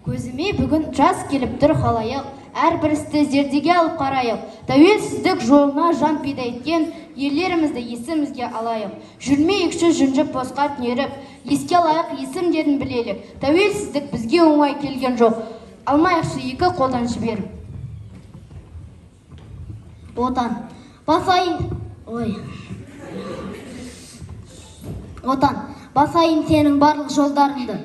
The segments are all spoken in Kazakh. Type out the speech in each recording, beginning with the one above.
Көзіме бүгін жас келіп тұр халайық, әрбір істі зердеге алып қарайық. Тәуелсіздік жолына жан пида еткен ерлерімізді есімізге алайық. Жүрмейікші жүнжіп босқа түнеріп, еске алайық есімдерін білелік. Тәуелсіздік бізге оңай келген жоқ, алмайықшы екі қолдан жіберіп. Отан, басайын сенің барлық жолдарыңды,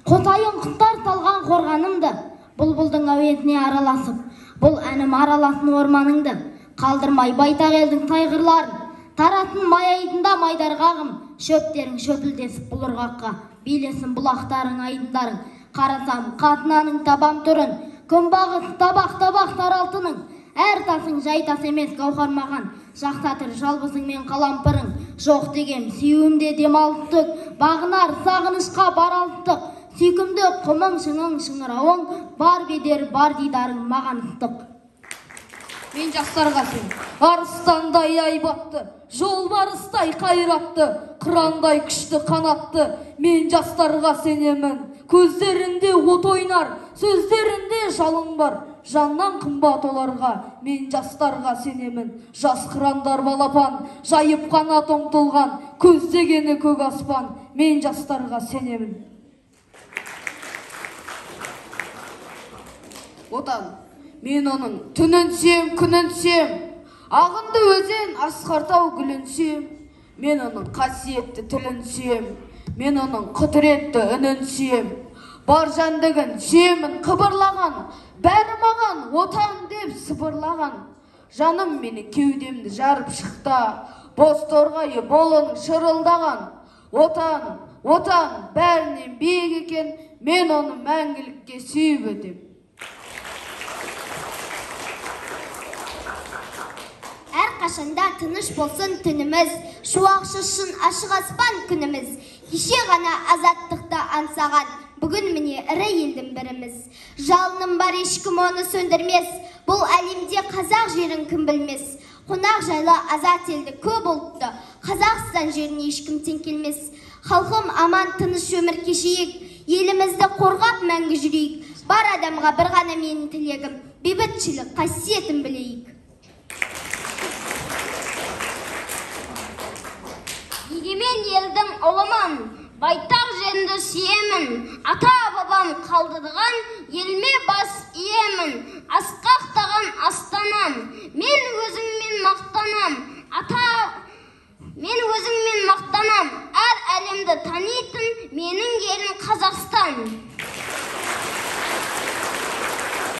қотайын құттар талған қорғанымды, бұлбұлдың әуезіне араласып, бұл әнім араласын орманыңды, қалдырмай байтақ елдің тайғырларын, таратын маяйдында майдарғағым, шөптерің шөпілдесіп бұл ұрғаққа, билесін бұлақтарың айдындарың, қарасам қатынаның табам түрін, күнбағыс табақ таралтының, әр тасың жай тас емес қауқармаған, жақтатыр жалбызың мен қалампырың, жоқ дегем сүйуімде демалыстық, бағынар сағынышқа баралыстық, сүйкімді құмың шыңың шыңырауың, бар бедер бар дидарың маған ыстық. Мен жастарға сен, арыстандай айбатты, жолбарыстай қайратты, қырандай күшті қанатты, мен жастарға сенемін. Көздерінде от ойнар, сөздерінде жалын бар, жаннан қымбат оларға, мен жастарға сенемін. Жас қырандар балапан, жайып қанат ұмтылған, көздегені көк аспан, мен жастарға сенемін. Отан, мен оның түнін сем, күнін сем, ағынды өзен асқартау гүлін сем, мен оның қасиетті тілін сем, мен оның құдіретті үнін сем, бар жәндігін семін қыбырлаған, бәрі маған отан деп сыбырлаған, жаным мені кеудемді жарып шықта, боз торғайы болының шырылдаған, отан бәрінен биік екен, мен оны мәңгілікке сүйіп өтем. Әрқашанда тыныш болсын түніміз, шуақ шашсын ашық аспан күніміз. Кеше ғана азаттықты аңсаған, бүгін міне ірі елдің біріміз. Жалыным бар ешкім оны сөндірмес, бұл әлемде қазақ жерін кім білмес. Қонақ жайлы азат елді көп ұлтты, Қазақстан жеріне ешкім тең келмес. Халқым аман тыныш өмір кешейік, елімізді қорғап мәңгі жүрейік. Бар адамға бір ғана менің тілегім, бейбітшілік қасиетін білейік. Егемен елдің ұлымын, байтақ жерді сүйемін, ата-бабам қалдырған елме бас иемін, асқақтаған астанам, мен өзіңмен мақтанам, әр әлемді танитын менің елім Қазақстан.